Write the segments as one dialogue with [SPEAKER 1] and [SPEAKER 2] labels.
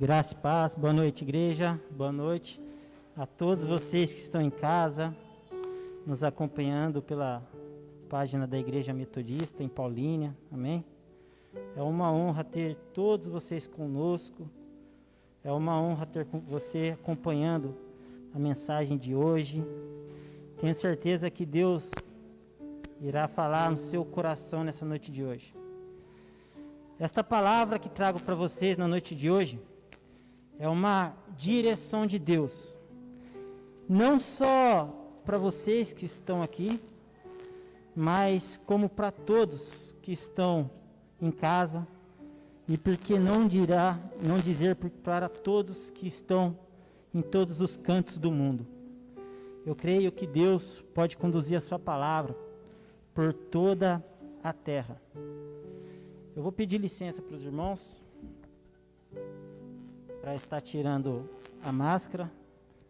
[SPEAKER 1] Graça e paz, boa noite, igreja, boa noite a todos vocês que estão em casa, nos acompanhando pela página da Igreja Metodista em Paulínia, amém? É uma honra ter todos vocês conosco, é uma honra ter você acompanhando a mensagem de hoje. Tenho certeza que Deus irá falar no seu coração nessa noite de hoje. Esta palavra que trago para vocês na noite de hoje é uma direção de Deus, não só para vocês que estão aqui, mas como para todos que estão em casa, e por que não dizer para todos que estão em todos os cantos do mundo. Eu creio que Deus pode conduzir a sua palavra por toda a terra. Eu vou pedir licença para os irmãos para estar tirando a máscara,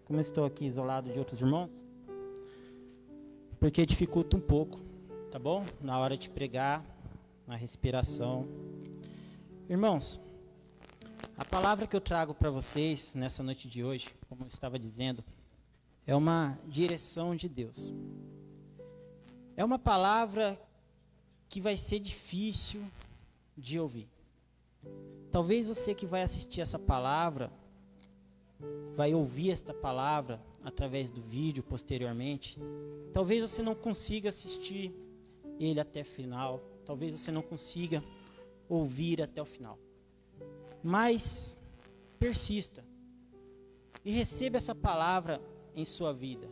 [SPEAKER 1] como eu estou aqui isolado de outros irmãos, porque dificulta um pouco, tá bom? Na hora de pregar, na respiração. Irmãos, a palavra que eu trago para vocês nessa noite de hoje, como eu estava dizendo, é uma direção de Deus. É uma palavra que vai ser difícil de ouvir. Talvez você que vai assistir essa palavra, vai ouvir esta palavra através do vídeo posteriormente. Talvez você não consiga assistir ele até o final. Talvez você não consiga ouvir até o final. Mas persista e receba essa palavra em sua vida.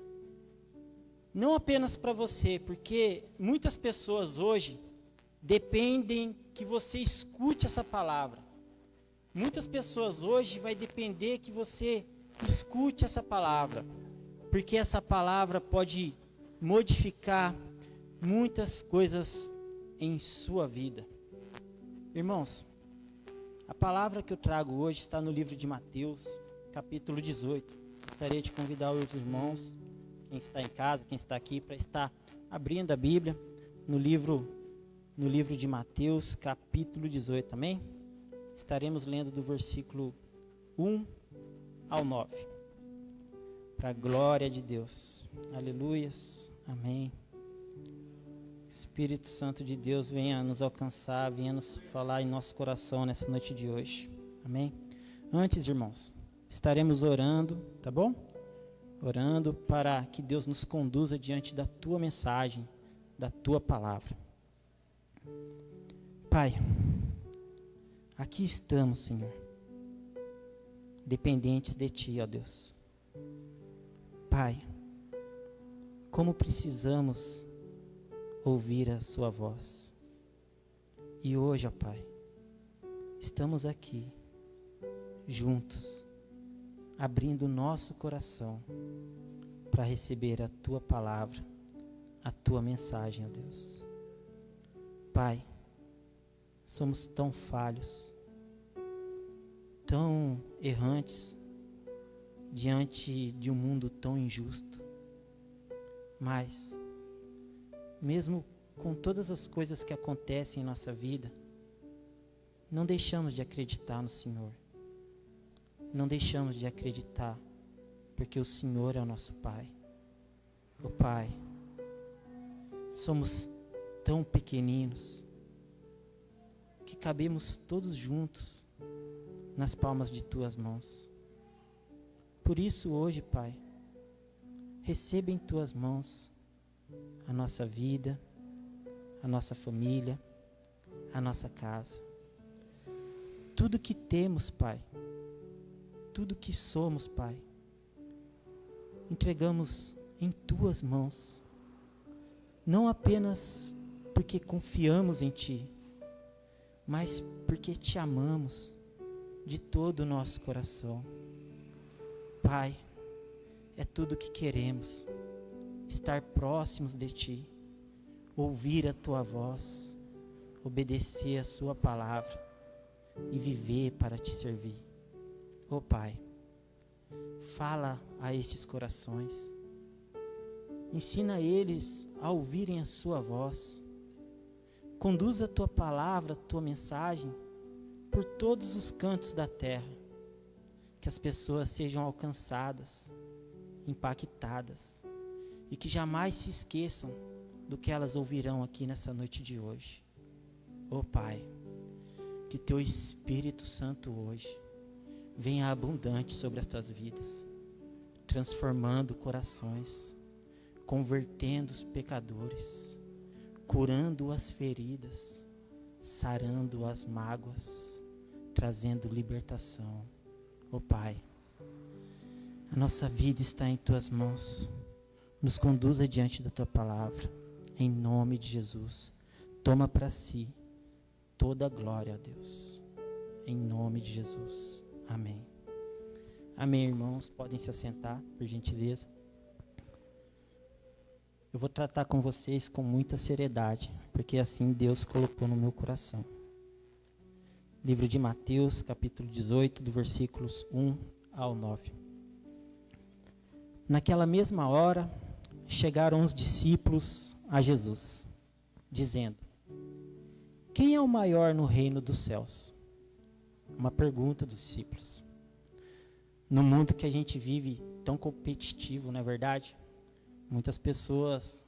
[SPEAKER 1] Não apenas para você, porque muitas pessoas hoje dependem que você escute essa palavra. Muitas pessoas hoje vai depender que você escute essa palavra, porque essa palavra pode modificar muitas coisas em sua vida. Irmãos, a palavra que eu trago hoje está no livro de Mateus, capítulo 18. Gostaria de convidar os irmãos, quem está em casa, quem está aqui, para estar abrindo a Bíblia no livro de Mateus, capítulo 18, amém? Estaremos lendo do versículo 1 ao 9. Para a glória de Deus. Aleluias. Amém. Espírito Santo de Deus venha nos alcançar, venha nos falar em nosso coração nessa noite de hoje. Amém? Antes, irmãos, estaremos orando, tá bom? Orando para que Deus nos conduza diante da tua mensagem, da tua palavra. Pai, aqui estamos, Senhor, dependentes de Ti, ó Deus. Pai, como precisamos ouvir a Sua voz. E hoje, ó Pai, estamos aqui, juntos, abrindo o nosso coração para receber a Tua palavra, a Tua mensagem, ó Deus. Pai, somos tão falhos, tão errantes diante de um mundo tão injusto. Mas, mesmo com todas as coisas que acontecem em nossa vida, não deixamos de acreditar no Senhor. Não deixamos de acreditar, porque o Senhor é o nosso Pai. Ó Pai, somos tão pequeninos que cabemos todos juntos nas palmas de Tuas mãos. Por isso hoje, Pai, receba em Tuas mãos a nossa vida, a nossa família, a nossa casa. Tudo que temos, Pai, tudo que somos, Pai, entregamos em Tuas mãos. Não apenas porque confiamos em Ti, mas porque Te amamos de todo o nosso coração. Pai, é tudo que queremos, estar próximos de Ti, ouvir a Tua voz, obedecer a Sua palavra e viver para Te servir. Ó Pai, fala a estes corações, ensina eles a ouvirem a Sua voz, conduz a Tua palavra, a Tua mensagem por todos os cantos da terra, que as pessoas sejam alcançadas, impactadas, e que jamais se esqueçam do que elas ouvirão aqui nessa noite de hoje. Ó Pai, que Teu Espírito Santo hoje venha abundante sobre estas vidas, transformando corações, convertendo os pecadores, curando as feridas, sarando as mágoas, trazendo libertação. Ó Pai, a nossa vida está em Tuas mãos. Nos conduza diante da Tua palavra, em nome de Jesus. Toma para si toda a glória a Deus, em nome de Jesus. Amém. Amém, irmãos. Podem se assentar, por gentileza. Eu vou tratar com vocês com muita seriedade, porque assim Deus colocou no meu coração. Livro de Mateus, capítulo 18, do versículos 1 ao 9. Naquela mesma hora, chegaram os discípulos a Jesus, dizendo: quem é o maior no reino dos céus? Uma pergunta dos discípulos. No mundo que a gente vive tão competitivo, não é verdade? Muitas pessoas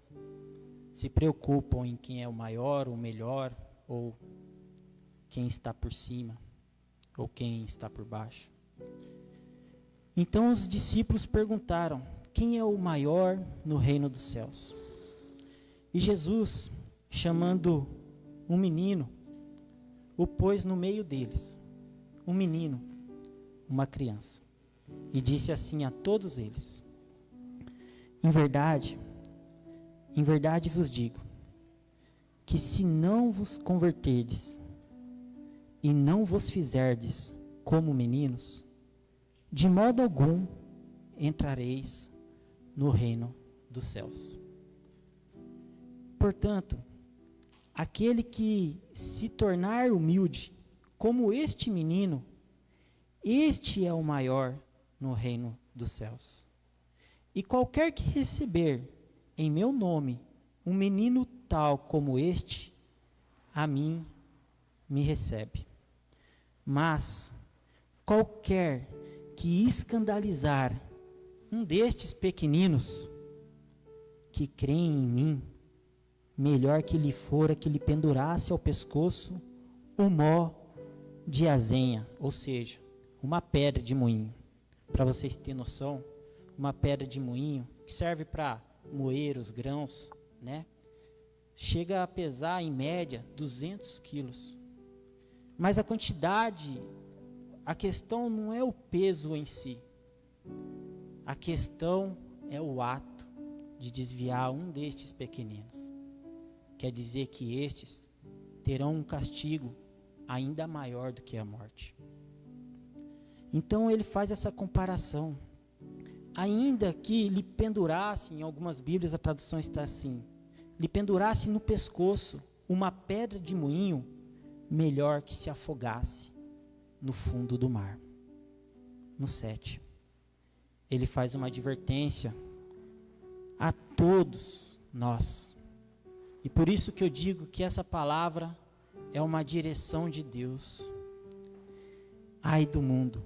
[SPEAKER 1] se preocupam em quem é o maior, o melhor, ou quem está por cima, ou quem está por baixo. Então os discípulos perguntaram: quem é o maior no reino dos céus? E Jesus, chamando um menino, o pôs no meio deles, um menino, uma criança, e disse assim a todos eles: em verdade vos digo, que se não vos converterdes e não vos fizerdes como meninos, de modo algum entrareis no reino dos céus. Portanto, aquele que se tornar humilde, como este menino, este é o maior no reino dos céus. E qualquer que receber em meu nome um menino tal como este, a mim me recebe. Mas qualquer que escandalizar um destes pequeninos que creem em mim, melhor que lhe fora que lhe pendurasse ao pescoço um mó de azenha, ou seja, uma pedra de moinho. Para vocês terem noção, uma pedra de moinho que serve para moer os grãos, né? Chega a pesar em média 200 quilos. Mas a quantidade, a questão não é o peso em si. A questão é o ato de desviar um destes pequeninos. Quer dizer que estes terão um castigo ainda maior do que a morte. Então ele faz essa comparação. Ainda que lhe pendurasse, em algumas Bíblias a tradução está assim, lhe pendurasse no pescoço uma pedra de moinho, melhor que se afogasse no fundo do mar. No 7, ele faz uma advertência a todos nós. E por isso que eu digo que essa palavra é uma direção de Deus. Ai do mundo,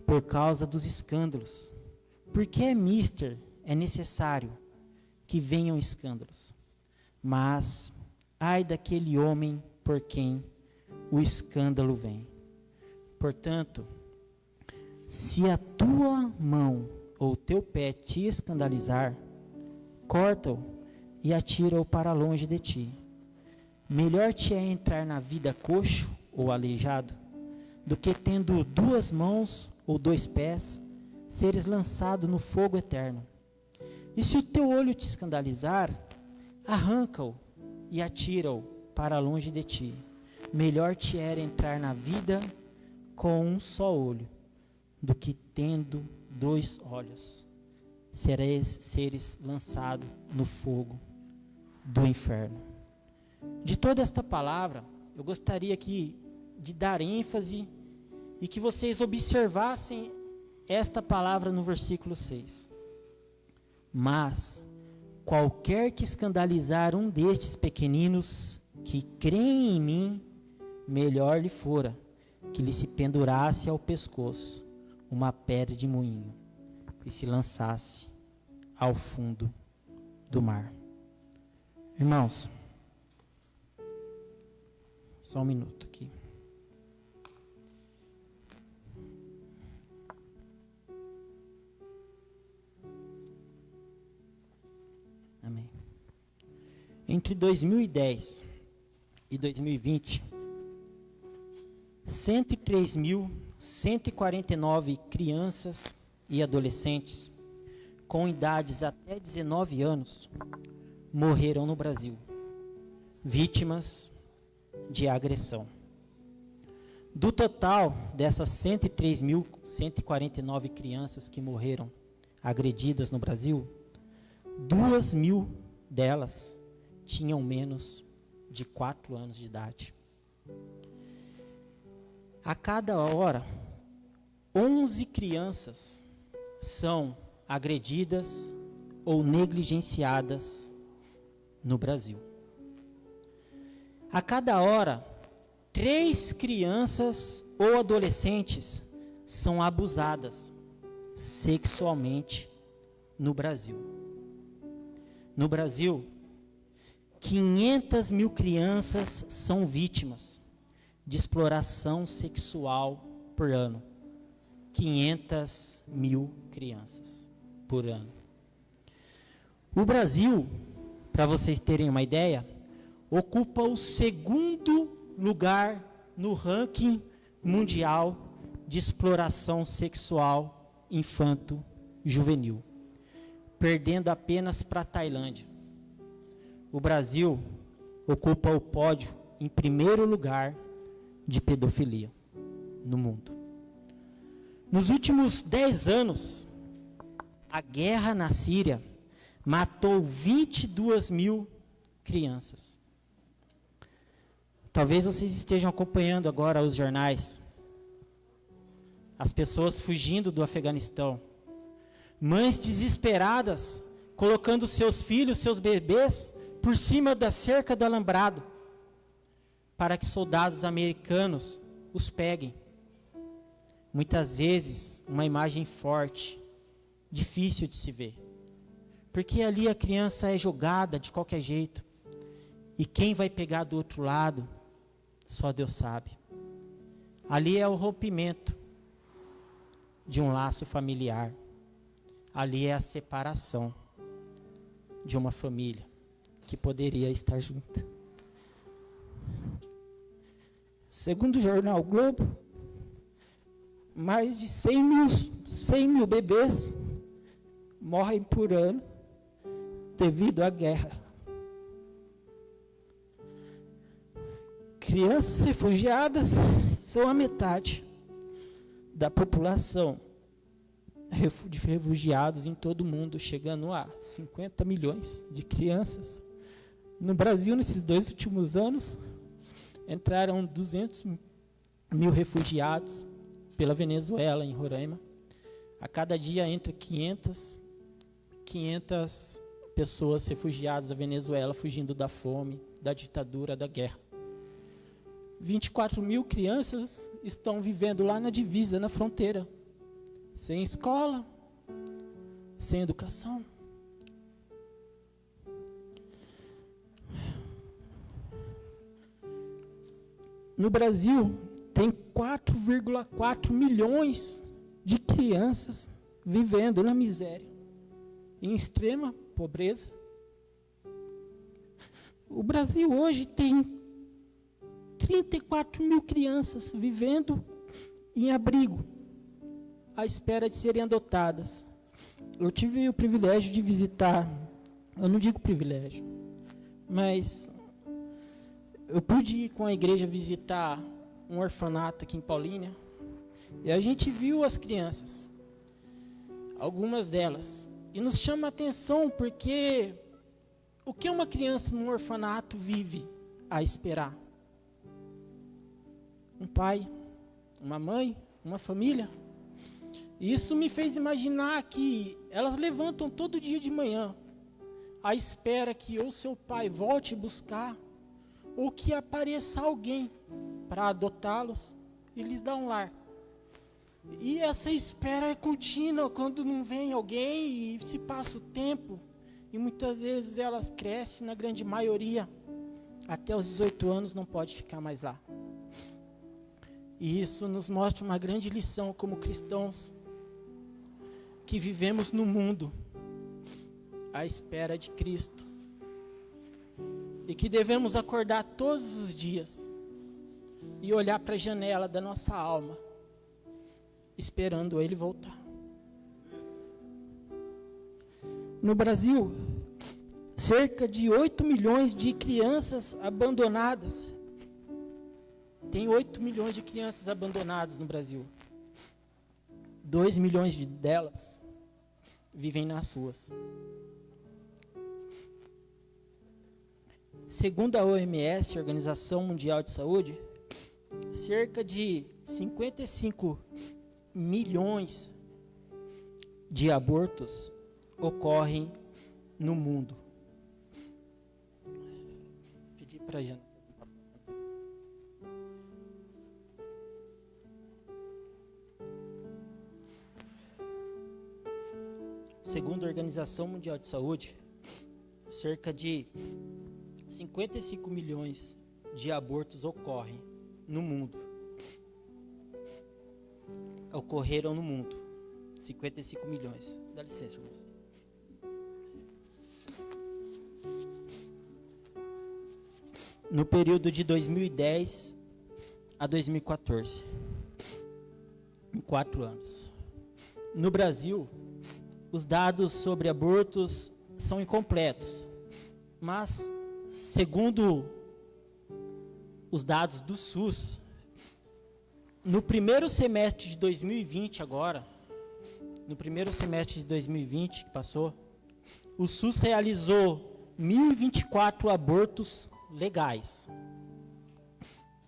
[SPEAKER 1] por causa dos escândalos. Porque é necessário que venham escândalos. Mas ai daquele homem por quem o escândalo vem. Portanto, se a tua mão ou teu pé te escandalizar, corta-o e atira-o para longe de ti. Melhor te é entrar na vida coxo ou aleijado, do que tendo 2 mãos ou 2 pés, seres lançado no fogo eterno. E se o teu olho te escandalizar, arranca-o e atira-o para longe de ti. Melhor te era entrar na vida com um só olho, do que tendo 2 olhos, seres lançado no fogo do inferno. De toda esta palavra, eu gostaria aqui de dar ênfase e que vocês observassem esta palavra no versículo 6. Mas qualquer que escandalizar um destes pequeninos que creem em mim, melhor lhe fora que lhe se pendurasse ao pescoço uma pedra de moinho e se lançasse ao fundo do mar. Irmãos, só um minuto aqui. Amém. Entre 2010 e 2020, 103.149 crianças e adolescentes com idades até 19 anos morreram no Brasil, vítimas de agressão. Do total dessas 103.149 crianças que morreram agredidas no Brasil, 2.000 delas tinham menos de 4 anos de idade. A cada hora, 11 crianças são agredidas ou negligenciadas no Brasil. A cada hora, 3 crianças ou adolescentes são abusadas sexualmente no Brasil. No Brasil, 500 mil crianças são vítimas de exploração sexual por ano. 500 mil crianças por ano. O Brasil, para vocês terem uma ideia, ocupa o 2º lugar no ranking mundial de exploração sexual infanto-juvenil, perdendo apenas para a Tailândia. O Brasil ocupa o pódio em 1º lugar de pedofilia no mundo. Nos últimos 10 anos, a guerra na Síria matou 22 mil crianças. Talvez vocês estejam acompanhando agora os jornais. As pessoas fugindo do Afeganistão. Mães desesperadas, colocando seus filhos, seus bebês, por cima da cerca do alambrado, para que soldados americanos os peguem. Muitas vezes, uma imagem forte, difícil de se ver. Porque ali a criança é jogada de qualquer jeito. E quem vai pegar do outro lado, só Deus sabe. Ali é o rompimento de um laço familiar. Ali é a separação de uma família que poderia estar junta. Segundo o jornal o Globo, mais de 100 mil bebês morrem por ano devido à guerra. Crianças refugiadas são a metade da população de refugiados em todo o mundo, chegando a 50 milhões de crianças. No Brasil, nesses 2 últimos anos, entraram 200 mil refugiados pela Venezuela, em Roraima. A cada dia entra 500 pessoas refugiadas da Venezuela, fugindo da fome, da ditadura, da guerra. 24 mil crianças estão vivendo lá na divisa, na fronteira, sem escola, sem educação. No Brasil, tem 4,4 milhões de crianças vivendo na miséria, em extrema pobreza. O Brasil hoje tem 34 mil crianças vivendo em abrigo, à espera de serem adotadas. Eu tive o privilégio de visitar, eu não digo privilégio, mas eu pude ir com a igreja visitar um orfanato aqui em Paulínia, e a gente viu as crianças, algumas delas, e nos chama a atenção porque o que uma criança num orfanato vive a esperar? Um pai, uma mãe, uma família. E isso me fez imaginar que elas levantam todo dia de manhã à espera que ou seu pai volte buscar, ou que apareça alguém para adotá-los e lhes dar um lar. E essa espera é contínua quando não vem alguém e se passa o tempo. E muitas vezes elas crescem, na grande maioria, até os 18 anos não pode ficar mais lá. E isso nos mostra uma grande lição como cristãos, que vivemos no mundo à espera de Cristo. E que devemos acordar todos os dias e olhar para a janela da nossa alma, esperando Ele voltar. No Brasil, cerca de 8 milhões de crianças abandonadas. Tem 8 milhões de crianças abandonadas no Brasil. 2 milhões delas vivem nas ruas. Segundo a OMS, Organização Mundial de Saúde, cerca de 55 milhões de abortos ocorrem no mundo. Pedi para a Jana. Segundo a Organização Mundial de Saúde, cerca de 55 milhões de abortos ocorrem no mundo. Ocorreram no mundo. 55 milhões. Dá licença, irmãos. No período de 2010 a 2014. Em 4 anos. No Brasil, os dados sobre abortos são incompletos. Mas, segundo os dados do SUS, no primeiro semestre de 2020 agora, no primeiro semestre de 2020 que passou, o SUS realizou 1.024 abortos legais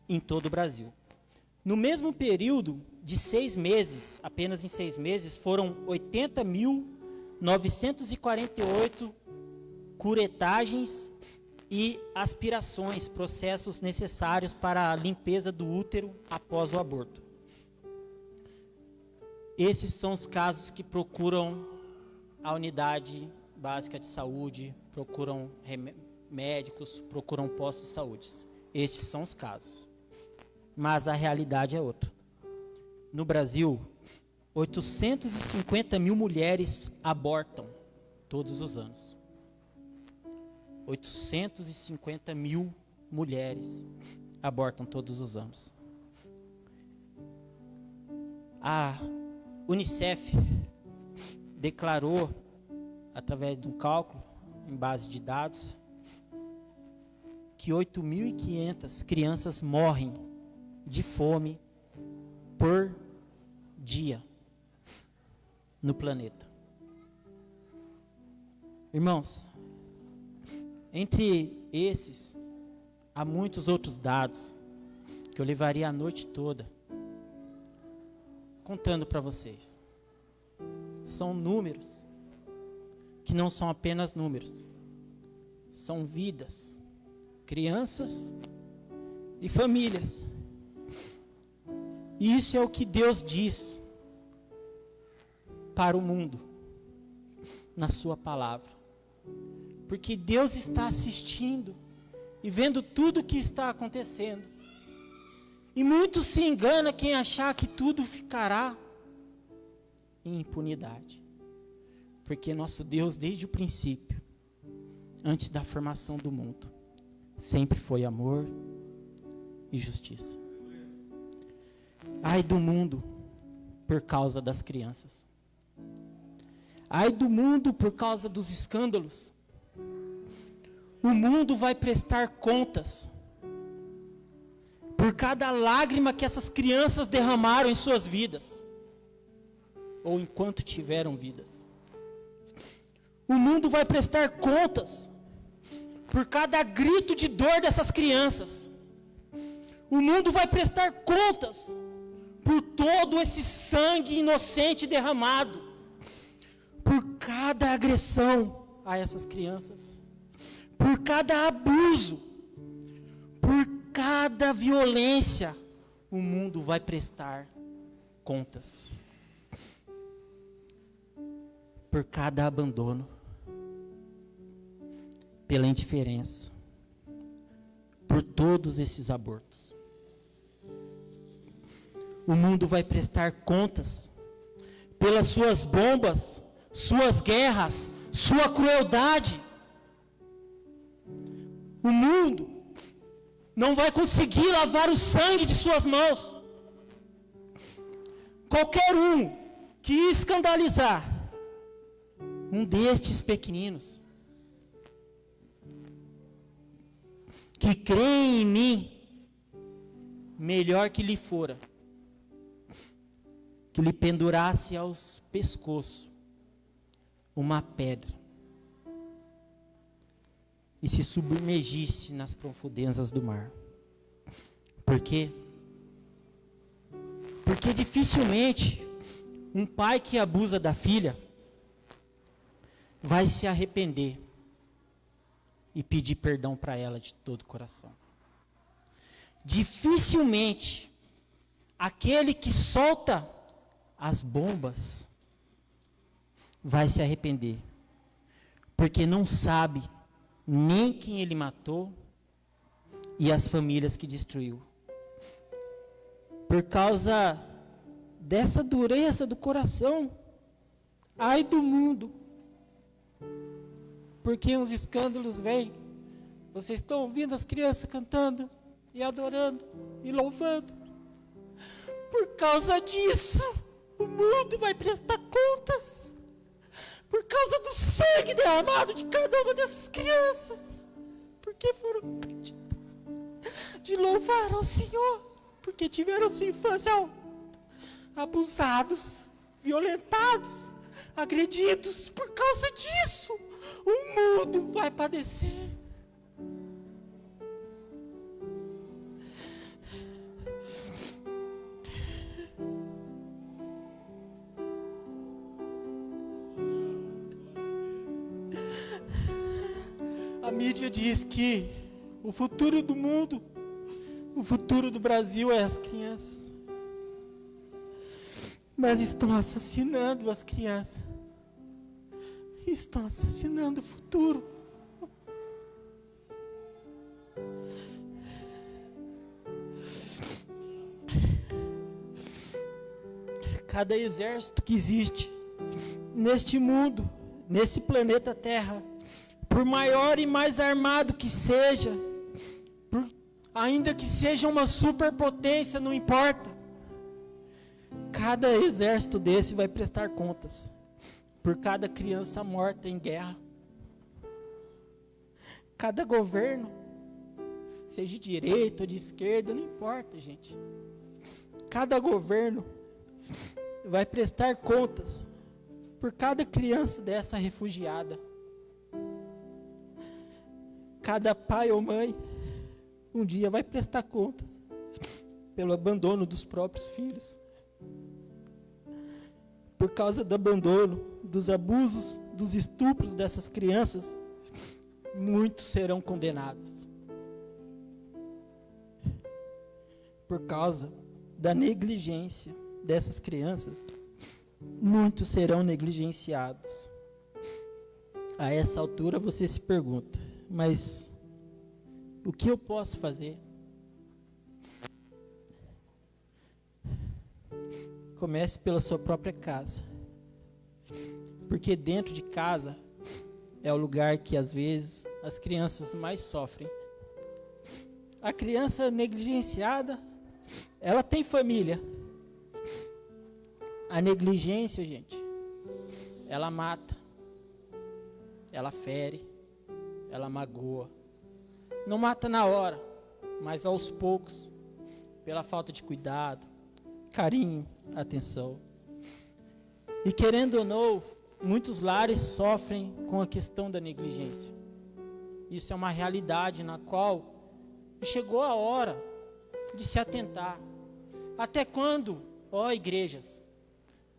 [SPEAKER 1] em todo o Brasil. No mesmo período de 6 meses, apenas em 6 meses, foram 80.948 curetagens e aspirações, processos necessários para a limpeza do útero após o aborto. Esses são os casos que procuram a unidade básica de saúde, procuram médicos, procuram postos de saúde. Estes são os casos. Mas a realidade é outra. No Brasil, 850 mil mulheres abortam todos os anos. 850 mil mulheres abortam todos os anos. A UNICEF declarou, através de um cálculo, em base de dados, que 8.500 crianças morrem de fome por dia no planeta. Irmãos, entre esses, há muitos outros dados que eu levaria a noite toda contando para vocês. São números que não são apenas números, são vidas, crianças e famílias. E isso é o que Deus diz para o mundo na sua palavra. Porque Deus está assistindo e vendo tudo o que está acontecendo. E muito se engana quem achar que tudo ficará em impunidade. Porque nosso Deus, desde o princípio, antes da formação do mundo, sempre foi amor e justiça. Ai do mundo por causa das crianças. Ai do mundo por causa dos escândalos. O mundo vai prestar contas por cada lágrima que essas crianças derramaram em suas vidas, ou enquanto tiveram vidas. O mundo vai prestar contas por cada grito de dor dessas crianças. O mundo vai prestar contas por todo esse sangue inocente derramado, por cada agressão a essas crianças, por cada abuso, por cada violência. O mundo vai prestar contas por cada abandono, pela indiferença, por todos esses abortos. O mundo vai prestar contas pelas suas bombas, suas guerras, sua crueldade. O mundo não vai conseguir lavar o sangue de suas mãos. Qualquer um que escandalizar um destes pequeninos, que creem em mim, melhor que lhe fora que lhe pendurasse aos pescoços uma pedra e se submergisse nas profundezas do mar. Por quê? Porque dificilmente um pai que abusa da filha vai se arrepender e pedir perdão para ela de todo o coração. Dificilmente aquele que solta as bombas vai se arrepender, porque não sabe nem quem ele matou e as famílias que destruiu. Por causa dessa dureza do coração, ai do mundo, porque uns escândalos vêm. Vocês estão ouvindo as crianças cantando e adorando e louvando. Por causa disso, o mundo vai prestar contas. Por causa do sangue derramado de cada uma dessas crianças. Porque foram impedidas de louvar ao Senhor. Porque tiveram sua infância abusados, violentados, agredidos. Por causa disso, o mundo vai padecer. A mídia diz que o futuro do mundo, o futuro do Brasil é as crianças. Mas estão assassinando as crianças. Estão assassinando o futuro. Cada exército que existe neste mundo, nesse planeta Terra, por maior e mais armado que seja, ainda que seja uma superpotência, não importa. Cada exército desse vai prestar contas por cada criança morta em guerra. Cada governo, seja de direita ou de esquerda, não importa, gente. Cada governo vai prestar contas por cada criança dessa refugiada. Cada pai ou mãe um dia vai prestar contas pelo abandono dos próprios filhos. Por causa do abandono, dos abusos, dos estupros dessas crianças, muitos serão condenados. Por causa da negligência dessas crianças, muitos serão negligenciados. A essa altura você se pergunta, mas o que eu posso fazer? Comece pela sua própria casa. Porque dentro de casa é o lugar que às vezes as crianças mais sofrem. A criança negligenciada, ela tem família. A negligência, gente, ela mata, ela fere, ela magoa. Não mata na hora, mas aos poucos, pela falta de cuidado, carinho, atenção. E querendo ou não, muitos lares sofrem com a questão da negligência. Isso é uma realidade na qual chegou a hora de se atentar. Até quando, ó igrejas,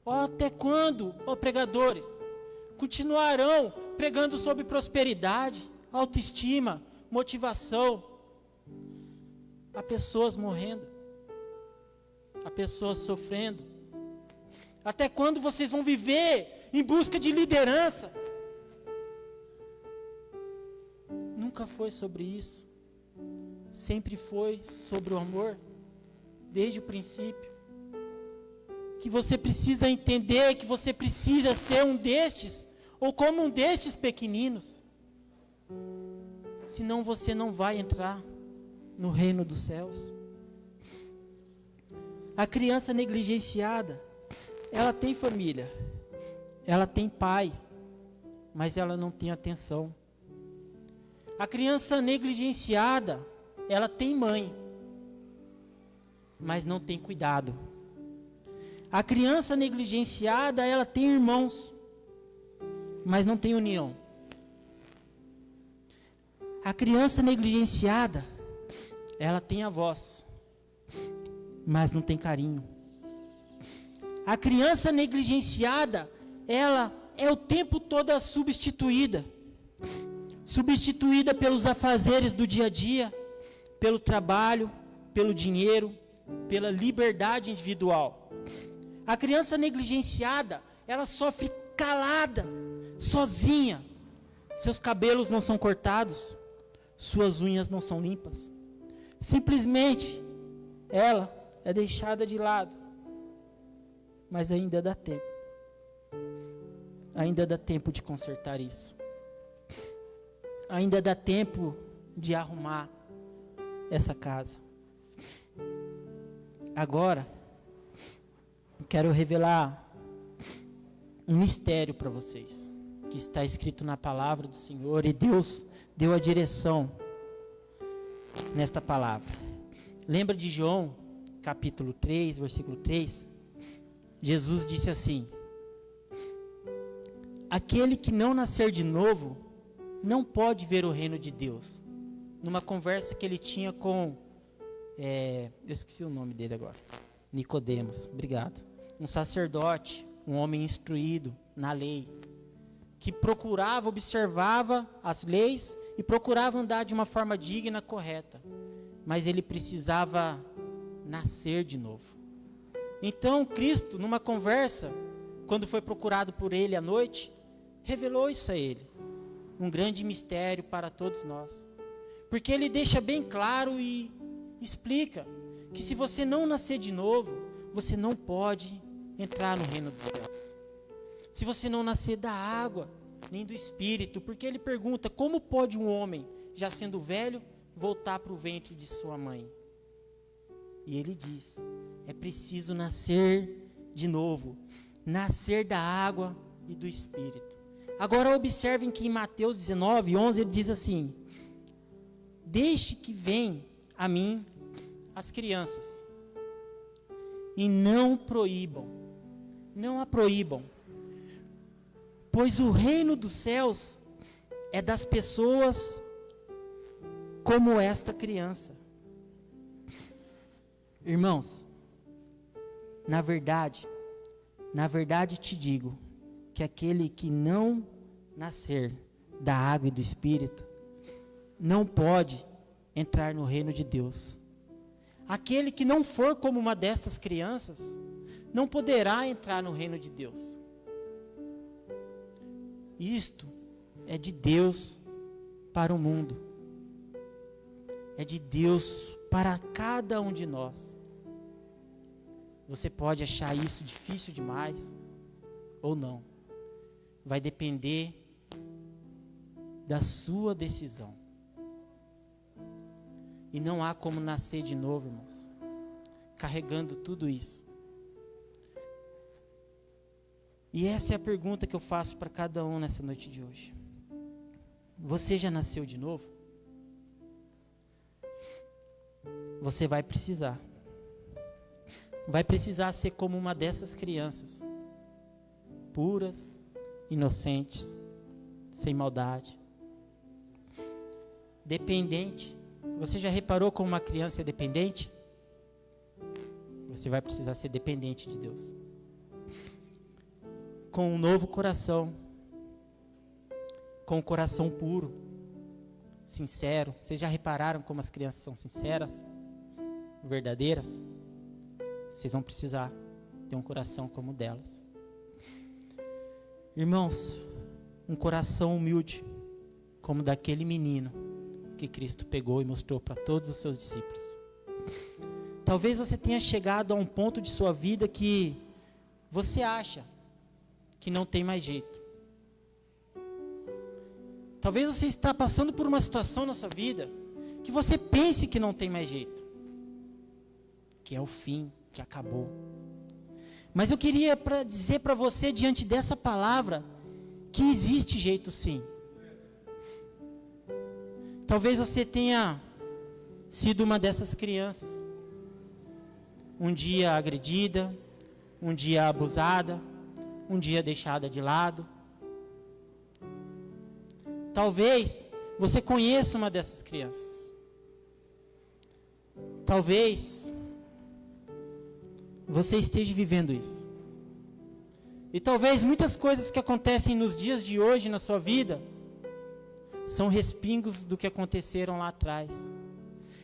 [SPEAKER 1] até quando, ó pregadores, continuarão pregando sobre prosperidade, autoestima, motivação? Há pessoas morrendo, há pessoas sofrendo, Até quando vocês vão viver em busca de liderança? Nunca foi sobre isso. Sempre foi sobre o amor, desde o princípio. Que você precisa entender que você precisa ser um destes, ou como um destes pequeninos. Senão você não vai entrar no reino dos céus. A criança negligenciada, ela tem família, ela tem pai, mas ela não tem atenção. A criança negligenciada, ela tem mãe, mas não tem cuidado. A criança negligenciada, ela tem irmãos, mas não tem união. A criança negligenciada, ela tem avós, mas não tem carinho. A criança negligenciada, ela é o tempo todo substituída pelos afazeres do dia a dia, pelo trabalho, pelo dinheiro, pela liberdade individual. A criança negligenciada, ela sofre calada, sozinha. Seus cabelos não são cortados, suas unhas não são limpas. Simplesmente, ela é deixada de lado. Mas ainda dá tempo. Ainda dá tempo de consertar isso. Ainda dá tempo de arrumar essa casa. Agora, eu quero revelar um mistério para vocês, que está escrito na palavra do Senhor, e Deus deu a direção nesta palavra. Lembra de João, capítulo 3, versículo 3? Jesus disse assim: aquele que não nascer de novo, não pode ver o reino de Deus. Numa conversa que ele tinha com, eu esqueci o nome dele agora, Nicodemos, obrigado. Um sacerdote, um homem instruído na lei, que procurava, observava as leis e procurava andar de uma forma digna, correta. Mas ele precisava nascer de novo. Então Cristo, numa conversa, quando foi procurado por ele à noite, revelou isso a ele. Um grande mistério para todos nós. Porque ele deixa bem claro e explica que se você não nascer de novo, você não pode entrar no reino dos céus. Se você não nascer da água, nem do Espírito, porque ele pergunta, como pode um homem, já sendo velho, voltar para o ventre de sua mãe? E ele diz, é preciso nascer de novo, nascer da água e do Espírito. Agora observem que em Mateus 19, 11, ele diz assim, deixe que venham a mim as crianças, e não proíbam, não a proíbam, pois o reino dos céus é das pessoas como esta criança. Irmãos, na verdade te digo, que aquele que não nascer da água e do Espírito, não pode entrar no reino de Deus. Aquele que não for como uma destas crianças, não poderá entrar no reino de Deus. Isto é de Deus para o mundo. É de Deus para cada um de nós. Você pode achar isso difícil demais, ou não. Vai depender da sua decisão. E não há como nascer de novo, irmãos, carregando tudo isso. E essa é a pergunta que eu faço para cada um nessa noite de hoje. Você já nasceu de novo? Você vai precisar. Vai precisar ser como uma dessas crianças, puras, inocentes, sem maldade, dependente. Você já reparou como uma criança é dependente? Você vai precisar ser dependente de Deus. Com um novo coração, com um coração puro, sincero. Vocês já repararam como as crianças são sinceras, verdadeiras? Vocês vão precisar. ter um coração como o delas. Irmãos, um coração humilde, como daquele menino que Cristo pegou e mostrou para todos os seus discípulos. Talvez você tenha chegado a um ponto de sua vida que você acha que não tem mais jeito. Talvez você está passando por uma situação na sua vida que você pense que não tem mais jeito, que é o fim, que acabou. Mas eu queria dizer para você, diante dessa palavra, que existe jeito sim. Talvez você tenha sido uma dessas crianças, um dia agredida, um dia abusada, um dia deixada de lado. Talvez você conheça uma dessas crianças. Talvez você esteja vivendo isso. E talvez muitas coisas que acontecem nos dias de hoje na sua vida são respingos do que aconteceram lá atrás.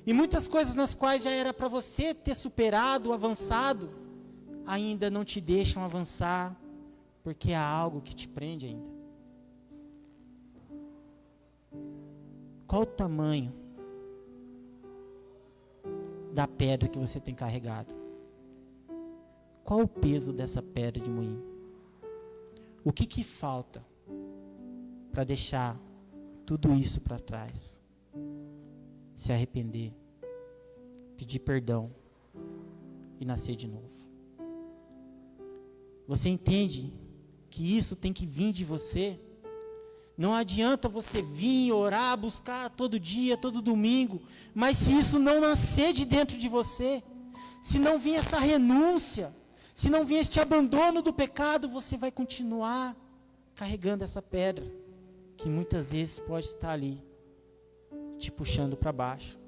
[SPEAKER 1] E muitas coisas nas quais já era para você ter superado, avançado, ainda não te deixam avançar, porque há algo que te prende ainda. Qual o tamanho da pedra que você tem carregado? Qual o peso dessa pedra de moinho? O que falta para deixar tudo isso para trás? Se arrepender, pedir perdão e nascer de novo. Você entende que isso tem que vir de você? Não adianta você vir, orar, buscar todo dia, todo domingo, mas se isso não nascer de dentro de você, se não vir essa renúncia, se não vir este abandono do pecado, você vai continuar carregando essa pedra, que muitas vezes pode estar ali, te puxando para baixo.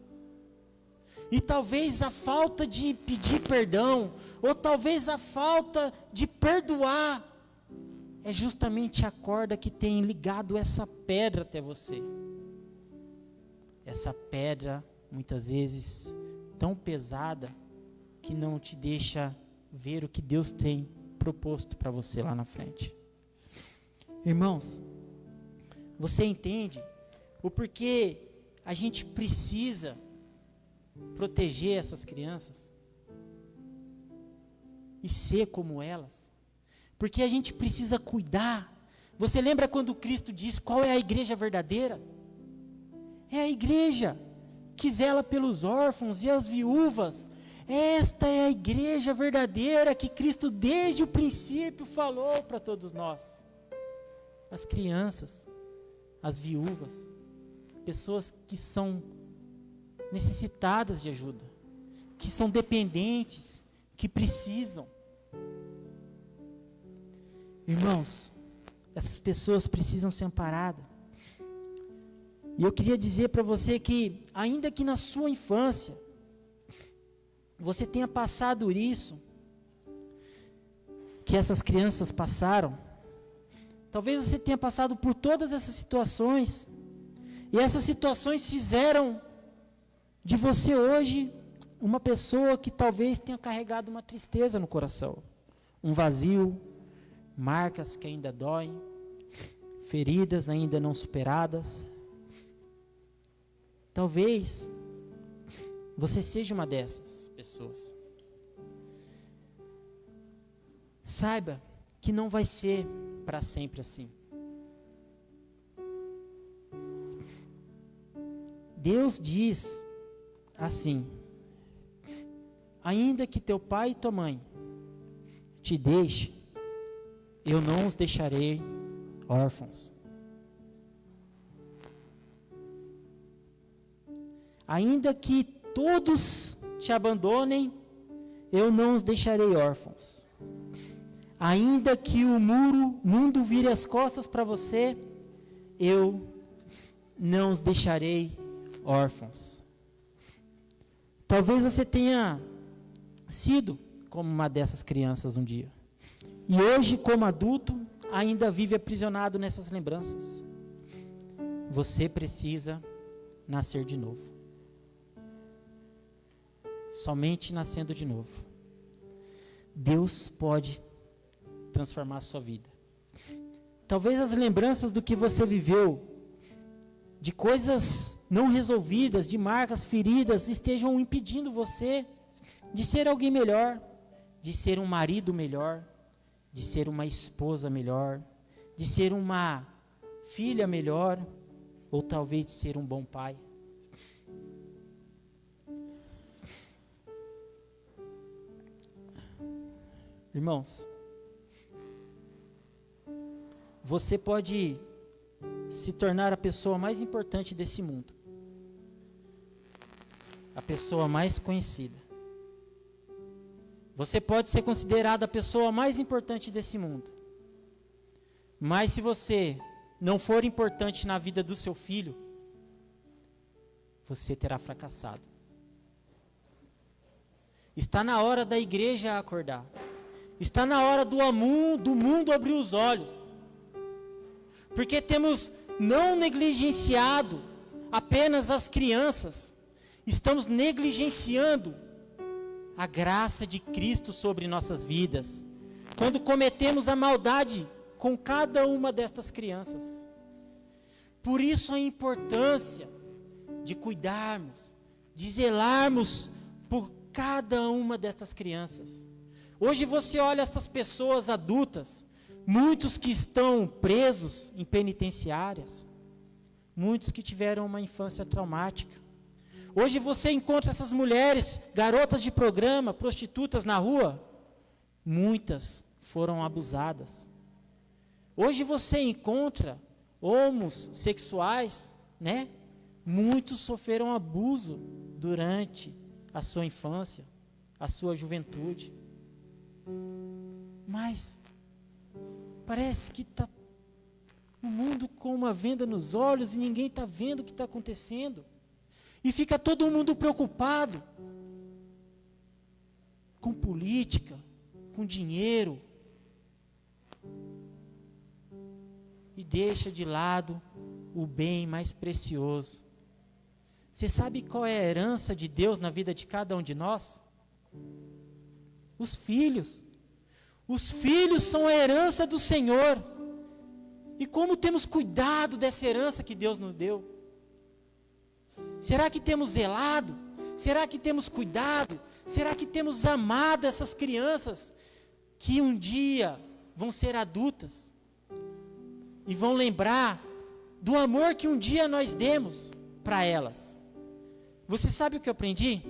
[SPEAKER 1] E talvez a falta de pedir perdão, ou talvez a falta de perdoar, é justamente a corda que tem ligado essa pedra até você. Essa pedra, muitas vezes, tão pesada, que não te deixa ver o que Deus tem proposto para você lá na frente. Irmãos, você entende o porquê a gente precisa proteger essas crianças e ser como elas? Porque a gente precisa cuidar. Você lembra quando Cristo diz qual é a igreja verdadeira? É a igreja que zela pelos órfãos e as viúvas. Esta é a igreja verdadeira que Cristo desde o princípio falou para todos nós. As crianças, as viúvas, pessoas que são necessitadas de ajuda, que são dependentes, que precisam. Irmãos, essas pessoas precisam ser amparadas. E eu queria dizer para você que, ainda que na sua infância, você tenha passado isso, que essas crianças passaram, talvez você tenha passado por todas essas situações, e essas situações fizeram de você hoje uma pessoa que talvez tenha carregado uma tristeza no coração, um vazio, marcas que ainda doem, feridas ainda não superadas. Talvez você seja uma dessas pessoas. Saiba que não vai ser para sempre assim. Deus diz assim: ainda que teu pai e tua mãe te deixem, eu não os deixarei órfãos. Ainda que todos te abandonem, eu não os deixarei órfãos. Ainda que o mundo vire as costas para você, eu não os deixarei órfãos. Talvez você tenha sido como uma dessas crianças um dia. E hoje, como adulto, ainda vive aprisionado nessas lembranças. Você precisa nascer de novo. Somente nascendo de novo. Deus pode transformar a sua vida. Talvez as lembranças do que você viveu, de coisas não resolvidas, de marcas, feridas, estejam impedindo você de ser alguém melhor, de ser um marido melhor, de ser uma esposa melhor, de ser uma filha melhor, ou talvez de ser um bom pai. Irmãos, você pode se tornar a pessoa mais importante desse mundo, a pessoa mais conhecida. Você pode ser considerada a pessoa mais importante desse mundo, mas se você não for importante na vida do seu filho, você terá fracassado. Está na hora da igreja acordar. Está na hora do mundo abrir os olhos. Porque temos não negligenciado apenas as crianças, estamos negligenciando a graça de Cristo sobre nossas vidas, quando cometemos a maldade com cada uma destas crianças. Por isso a importância de cuidarmos, de zelarmos por cada uma destas crianças. Hoje você olha essas pessoas adultas, muitos que estão presos em penitenciárias, muitos que tiveram uma infância traumática. Hoje você encontra essas mulheres, garotas de programa, prostitutas na rua, muitas foram abusadas. Hoje você encontra homossexuais, né? Muitos sofreram abuso durante a sua infância, a sua juventude. Mas parece que está o mundo com uma venda nos olhos e ninguém está vendo o que está acontecendo. E fica todo mundo preocupado com política, com dinheiro. E deixa de lado o bem mais precioso. Você sabe qual é a herança de Deus na vida de cada um de nós? Os filhos. Os filhos são a herança do Senhor. E como temos cuidado dessa herança que Deus nos deu? Será que temos zelado? Será que temos cuidado? Será que temos amado essas crianças que um dia vão ser adultas? E vão lembrar do amor que um dia nós demos para elas. Você sabe o que eu aprendi?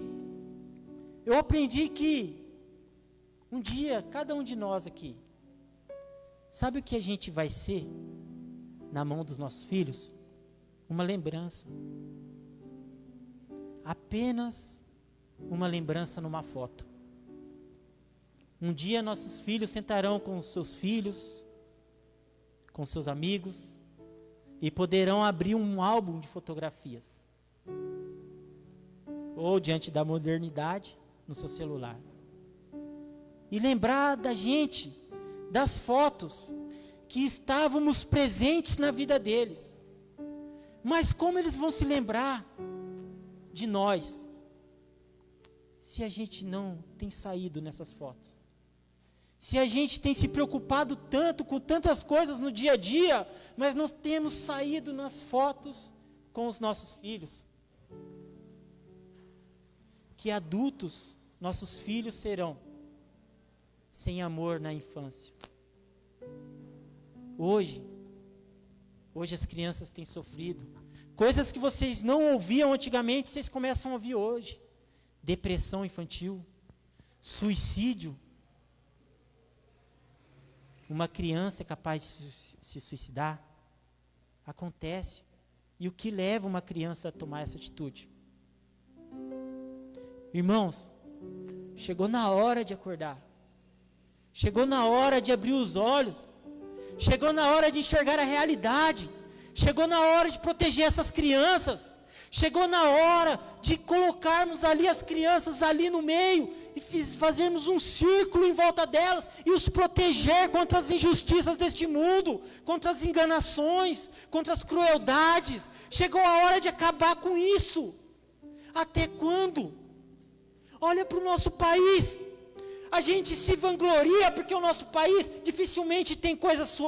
[SPEAKER 1] Eu aprendi que um dia, cada um de nós aqui, sabe o que a gente vai ser na mão dos nossos filhos? Uma lembrança. Apenas uma lembrança numa foto. Um dia nossos filhos sentarão com os seus filhos, com seus amigos, e poderão abrir um álbum de fotografias. Ou diante da modernidade, no seu celular. E lembrar da gente, das fotos que estávamos presentes na vida deles. Mas como eles vão se lembrar de nós, se a gente não tem saído nessas fotos? Se a gente tem se preocupado tanto com tantas coisas no dia a dia, mas não temos saído nas fotos com os nossos filhos? Que adultos nossos filhos serão sem amor na infância. Hoje as crianças têm sofrido coisas que vocês não ouviam antigamente, vocês começam a ouvir hoje. Depressão infantil, suicídio. Uma criança é capaz de se suicidar? Acontece. E o que leva uma criança a tomar essa atitude? Irmãos, chegou na hora de acordar. Chegou na hora de abrir os olhos. Chegou na hora de enxergar a realidade. Chegou na hora de proteger essas crianças. Chegou na hora de colocarmos ali as crianças ali no meio e fazermos um círculo em volta delas e os proteger contra as injustiças deste mundo, contra as enganações, contra as crueldades. Chegou a hora de acabar com isso. Até quando? Olha para o nosso país. A gente se vangloria porque o nosso país dificilmente tem coisas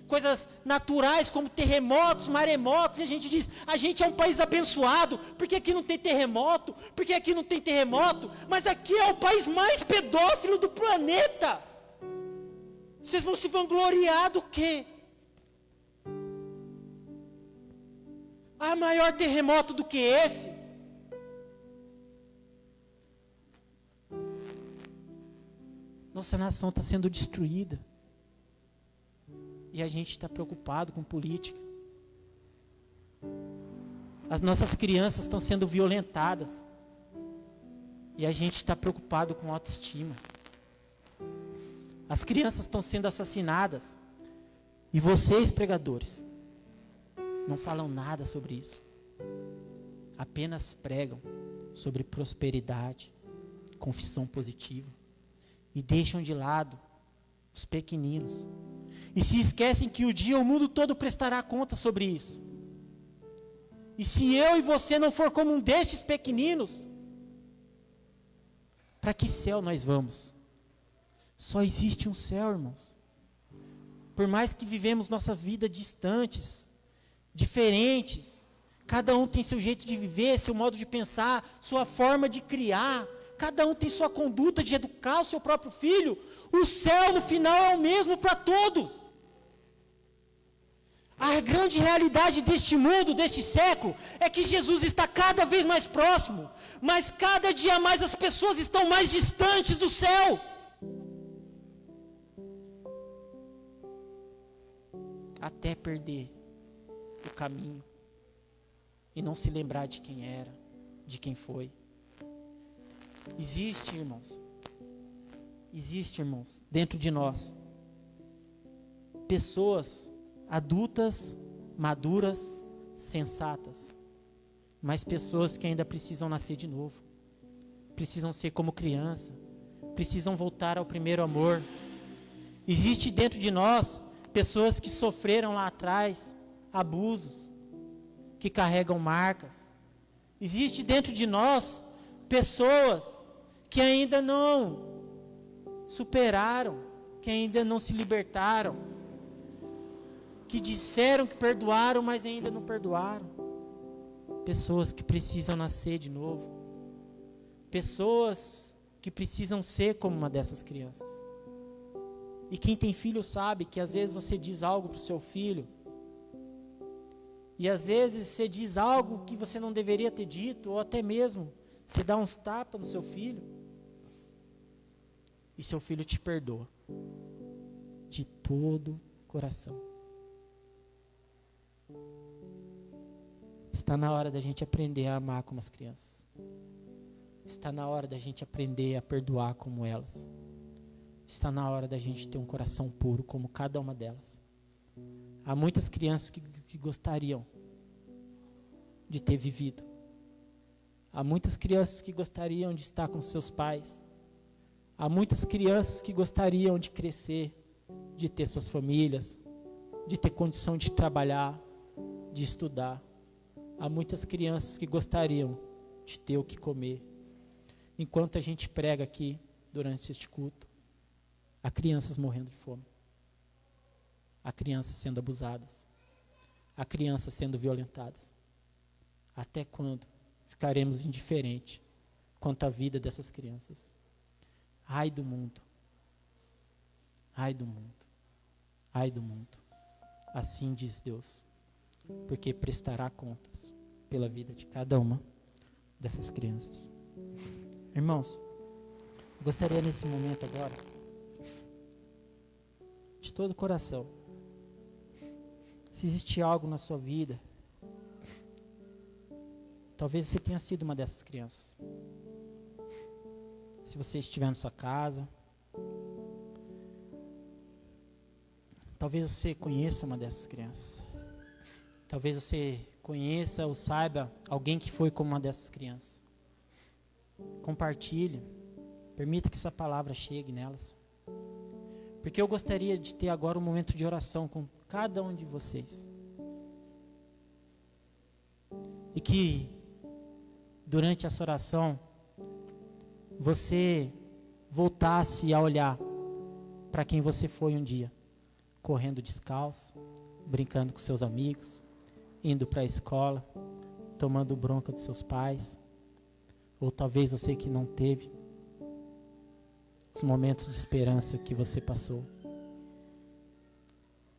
[SPEAKER 1] coisas naturais como terremotos, maremotos, e a gente diz, a gente é um país abençoado, porque aqui não tem terremoto, porque aqui não tem terremoto, mas aqui é o país mais pedófilo do planeta. Vocês vão se vangloriar do quê? Há maior terremoto do que esse? Nossa nação está sendo destruída. E a gente está preocupado com política. As nossas crianças estão sendo violentadas. E a gente está preocupado com autoestima. As crianças estão sendo assassinadas. E vocês, pregadores, não falam nada sobre isso. Apenas pregam sobre prosperidade, confissão positiva. E deixam de lado os pequeninos. E se esquecem que um dia o mundo todo prestará conta sobre isso. E se eu e você não for como um destes pequeninos, para que céu nós vamos? Só existe um céu, irmãos. Por mais que vivemos nossa vida distantes, diferentes, cada um tem seu jeito de viver, seu modo de pensar, sua forma de criar, cada um tem sua conduta de educar o seu próprio filho, o céu no final é o mesmo para todos. A grande realidade deste mundo, deste século, é que Jesus está cada vez mais próximo, mas cada dia mais as pessoas estão mais distantes do céu. Até perder o caminho e não se lembrar de quem era, de quem foi. Existe, irmãos, dentro de nós, pessoas adultas, maduras, sensatas, mas pessoas que ainda precisam nascer de novo, precisam ser como criança, precisam voltar ao primeiro amor. Existe dentro de nós pessoas que sofreram lá atrás abusos, que carregam marcas. Existe dentro de nós pessoas que ainda não superaram, que ainda não se libertaram, que disseram que perdoaram, mas ainda não perdoaram. Pessoas que precisam nascer de novo. Pessoas que precisam ser como uma dessas crianças. E quem tem filho sabe que às vezes você diz algo para o seu filho, e às vezes você diz algo que você não deveria ter dito, ou até mesmo você dá uns tapas no seu filho, e seu filho te perdoa, de todo o coração. Está na hora da gente aprender a amar como as crianças. Está na hora da gente aprender a perdoar como elas. Está na hora da gente ter um coração puro como cada uma delas. Há muitas crianças que gostariam de ter vivido. Há muitas crianças que gostariam de estar com seus pais. Há muitas crianças que gostariam de crescer, de ter suas famílias, de ter condição de trabalhar, de estudar. Há muitas crianças que gostariam de ter o que comer. Enquanto a gente prega aqui, durante este culto, há crianças morrendo de fome. Há crianças sendo abusadas. Há crianças sendo violentadas. Até quando ficaremos indiferentes quanto à vida dessas crianças? Ai do mundo. Ai do mundo. Ai do mundo. Assim diz Deus. Porque prestará contas pela vida de cada uma dessas crianças. Irmãos, eu gostaria nesse momento agora, de todo o coração, se existe algo na sua vida, talvez você tenha sido uma dessas crianças. Se você estiver na sua casa, talvez você conheça uma dessas crianças. Talvez você conheça ou saiba alguém que foi como uma dessas crianças. Compartilhe. Permita que essa palavra chegue nelas. Porque eu gostaria de ter agora um momento de oração com cada um de vocês. E que durante essa oração você voltasse a olhar para quem você foi um dia, correndo descalço, brincando com seus amigos, indo para a escola, tomando bronca dos seus pais, ou talvez você que não teve os momentos de esperança que você passou.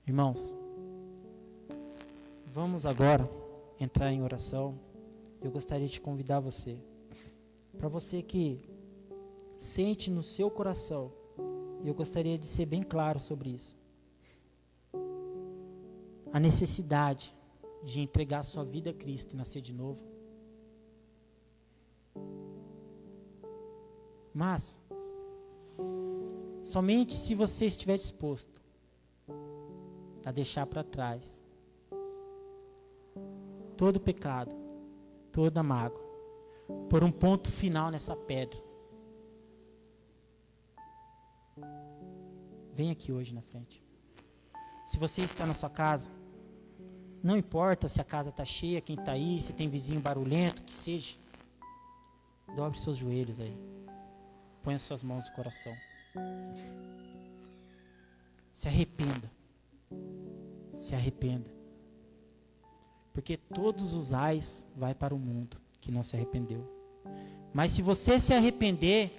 [SPEAKER 1] Irmãos, vamos agora entrar em oração. Eu gostaria de convidar você, para você que sente no seu coração, eu gostaria de ser bem claro sobre isso, a necessidade de entregar sua vida a Cristo e nascer de novo. Mas somente se você estiver disposto a deixar para trás todo pecado, toda mágoa, por um ponto final nessa pedra. Vem aqui hoje na frente. Se você está na sua casa, não importa se a casa está cheia, quem está aí, se tem vizinho barulhento, que seja, dobre seus joelhos aí, põe as suas mãos no coração, se arrependa, porque todos os ais vai para o mundo que não se arrependeu. Mas se você se arrepender,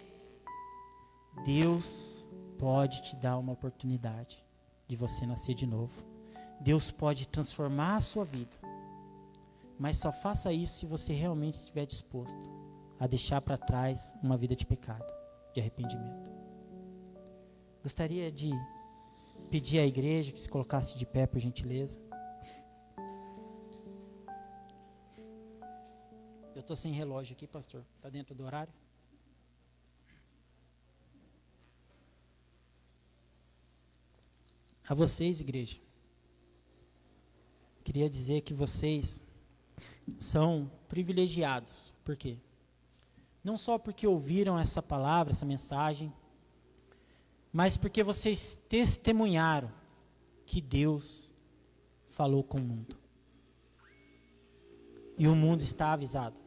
[SPEAKER 1] Deus pode te dar uma oportunidade de você nascer de novo. Deus pode transformar a sua vida, mas só faça isso se você realmente estiver disposto a deixar para trás uma vida de pecado, de arrependimento. Gostaria de pedir à igreja que se colocasse de pé, por gentileza. Eu estou sem relógio aqui, pastor. Está dentro do horário? A vocês, igreja, queria dizer que vocês são privilegiados. Por quê? Não só porque ouviram essa palavra, essa mensagem, mas porque vocês testemunharam que Deus falou com o mundo. E o mundo está avisado.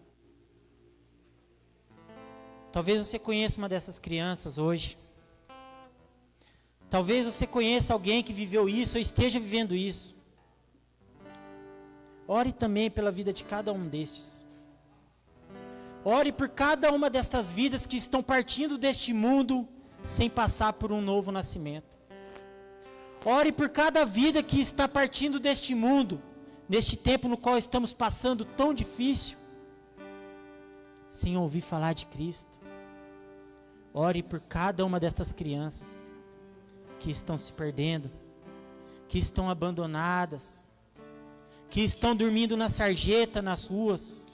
[SPEAKER 1] Talvez você conheça uma dessas crianças hoje. Talvez você conheça alguém que viveu isso ou esteja vivendo isso. Ore também pela vida de cada um destes. Ore por cada uma destas vidas que estão partindo deste mundo sem passar por um novo nascimento. Ore por cada vida que está partindo deste mundo, neste tempo no qual estamos passando tão difícil, sem ouvir falar de Cristo. Ore por cada uma destas crianças que estão se perdendo, que estão abandonadas, que estão dormindo na sarjeta, nas ruas.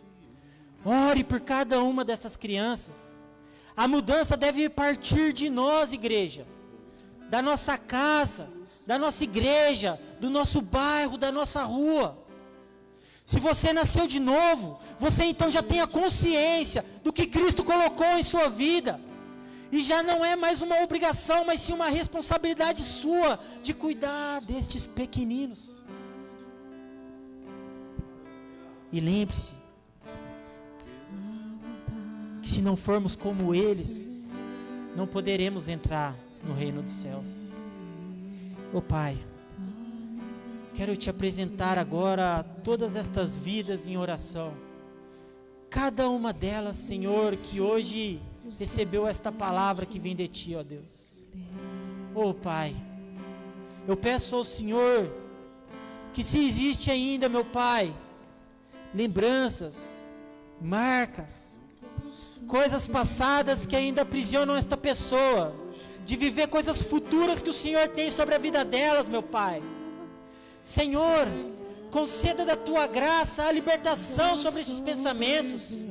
[SPEAKER 1] Ore por cada uma dessas crianças. A mudança deve partir de nós, igreja, da nossa casa, da nossa igreja, do nosso bairro, da nossa rua. Se você nasceu de novo, você então já tem a consciência do que Cristo colocou em sua vida. E já não é mais uma obrigação, mas sim uma responsabilidade sua de cuidar destes pequeninos. E lembre-se, que se não formos como eles, não poderemos entrar no reino dos céus. Ó Pai, quero te apresentar agora todas estas vidas em oração. Cada uma delas, Senhor, que hoje recebeu esta palavra que vem de Ti, ó Deus. Ó Pai, eu peço ao Senhor que se existe ainda, meu Pai, lembranças, marcas, coisas passadas que ainda aprisionam esta pessoa, de viver coisas futuras que o Senhor tem sobre a vida delas, meu Pai. Senhor, conceda da Tua graça a libertação sobre estes pensamentos.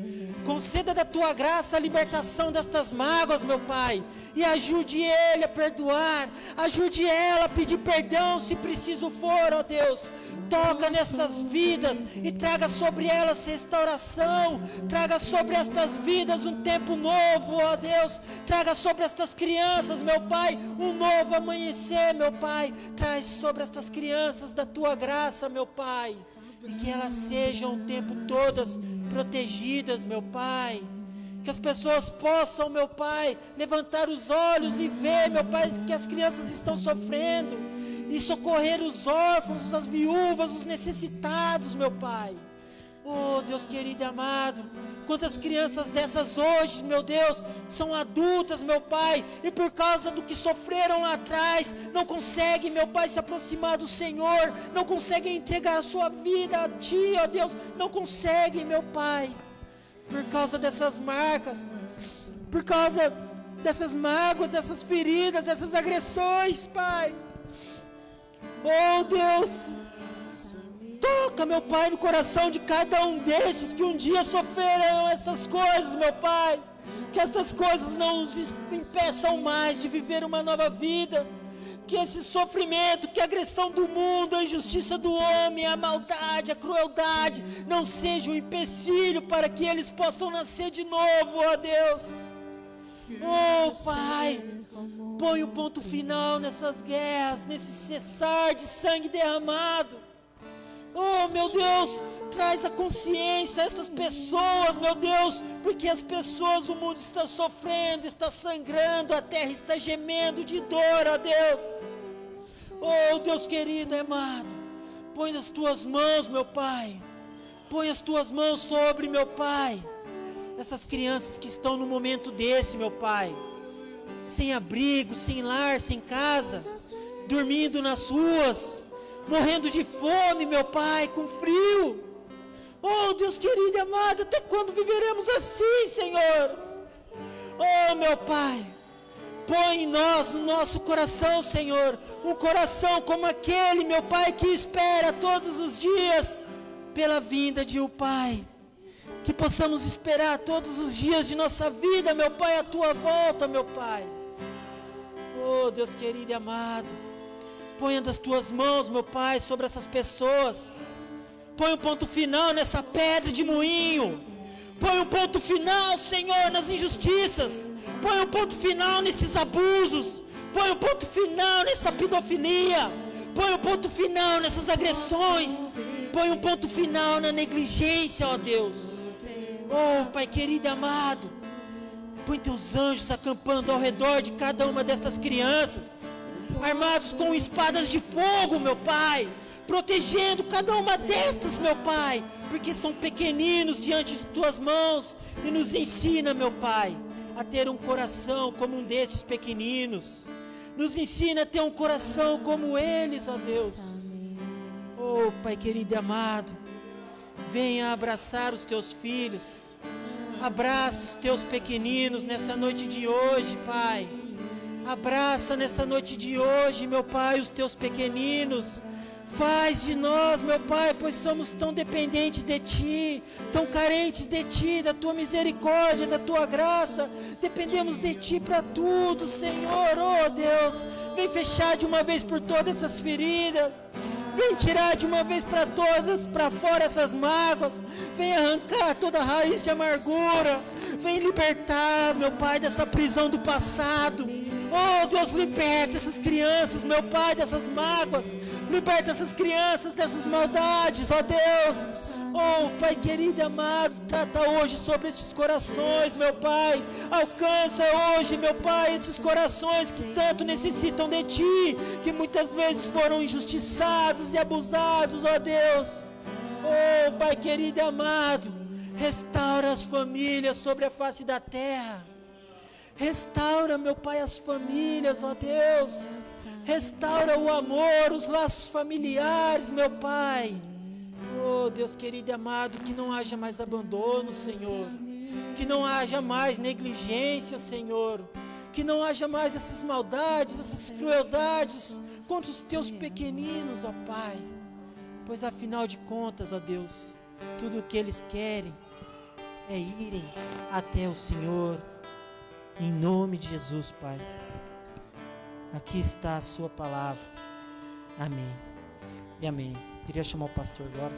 [SPEAKER 1] Conceda da Tua graça a libertação destas mágoas, meu Pai. E ajude ele a perdoar. Ajude ela a pedir perdão se preciso for, ó Deus. Toca nessas vidas e traga sobre elas restauração. Traga sobre estas vidas um tempo novo, ó Deus. Traga sobre estas crianças, meu Pai, um novo amanhecer, meu Pai. Traz sobre estas crianças da Tua graça, meu Pai. E que elas sejam o tempo todas protegidas, meu Pai. Que as pessoas possam, meu Pai, levantar os olhos e ver, meu Pai, que as crianças estão sofrendo, e socorrer os órfãos, as viúvas, os necessitados, meu Pai. Oh, Deus querido e amado, quantas crianças dessas hoje, meu Deus, são adultas, meu Pai, e por causa do que sofreram lá atrás, não conseguem, meu Pai, se aproximar do Senhor, não conseguem entregar a sua vida a Ti, ó Deus, não conseguem, meu Pai, por causa dessas marcas, por causa dessas mágoas, dessas feridas, dessas agressões, Pai. Oh, Deus, toca, meu Pai, no coração de cada um desses que um dia sofreram essas coisas, meu Pai. Que essas coisas não os impeçam mais de viver uma nova vida. Que esse sofrimento, que a agressão do mundo, a injustiça do homem, a maldade, a crueldade, não seja um empecilho para que eles possam nascer de novo, ó Deus. Oh, Pai, põe o ponto final nessas guerras, nesse cessar de sangue derramado. Oh, meu Deus, traz a consciência a essas pessoas, meu Deus, porque as pessoas, o mundo está sofrendo, está sangrando, a terra está gemendo de dor, ó Deus. Oh, Deus querido e amado, põe as tuas mãos, meu Pai, põe as tuas mãos sobre, meu Pai, essas crianças que estão no momento desse, meu Pai, sem abrigo, sem lar, sem casa, dormindo nas ruas, morrendo de fome, meu Pai, com frio. Oh, Deus querido e amado, até quando viveremos assim, Senhor? Oh, meu Pai, põe em nós, no nosso coração, Senhor, um coração como aquele, meu Pai, que espera todos os dias pela vinda de um Pai. Que possamos esperar todos os dias de nossa vida, meu Pai, a Tua volta, meu Pai. Oh, Deus querido e amado, ponha das Tuas mãos, meu Pai, sobre essas pessoas. Põe um ponto final nessa pedra de moinho. Põe um ponto final, Senhor, nas injustiças. Põe um ponto final nesses abusos. Põe um ponto final nessa pedofilia. Põe um ponto final nessas agressões. Põe um ponto final na negligência, ó Deus. Oh, Pai querido e amado, põe Teus anjos acampando ao redor de cada uma dessas crianças, armados com espadas de fogo, meu Pai, protegendo cada uma destas, meu Pai, porque são pequeninos diante de Tuas mãos, e nos ensina, meu Pai, a ter um coração como um desses pequeninos, nos ensina a ter um coração como eles, ó Deus. Oh, Pai querido e amado, venha abraçar os Teus filhos, abraça os Teus pequeninos nessa noite de hoje, Pai. Abraça nessa noite de hoje, meu Pai, os Teus pequeninos. Faz de nós, meu Pai, pois somos tão dependentes de Ti, tão carentes de Ti, da Tua misericórdia, da Tua graça. Dependemos de Ti para tudo, Senhor. Oh, Deus, vem fechar de uma vez por todas essas feridas. Vem tirar de uma vez para todas, para fora essas mágoas. Vem arrancar toda a raiz de amargura. Vem libertar, meu Pai, dessa prisão do passado. Oh, Deus, liberta essas crianças, meu Pai, dessas mágoas. Liberta essas crianças dessas maldades, ó Deus. Oh, Pai querido e amado, trata hoje sobre esses corações, meu Pai. Alcança hoje, meu Pai, esses corações que tanto necessitam de Ti, que muitas vezes foram injustiçados e abusados, ó Deus. Oh, Pai querido e amado, restaura as famílias sobre a face da terra. Restaura, meu Pai, as famílias, ó Deus. Restaura o amor, os laços familiares, meu Pai. Oh, Deus querido e amado, que não haja mais abandono, Senhor. Que não haja mais negligência, Senhor. Que não haja mais essas maldades, essas crueldades contra os Teus pequeninos, ó Pai. Pois afinal de contas, ó Deus, tudo o que eles querem é irem até o Senhor. Em nome de Jesus, Pai. Aqui está a Sua palavra. Amém. E amém. Queria chamar o pastor agora.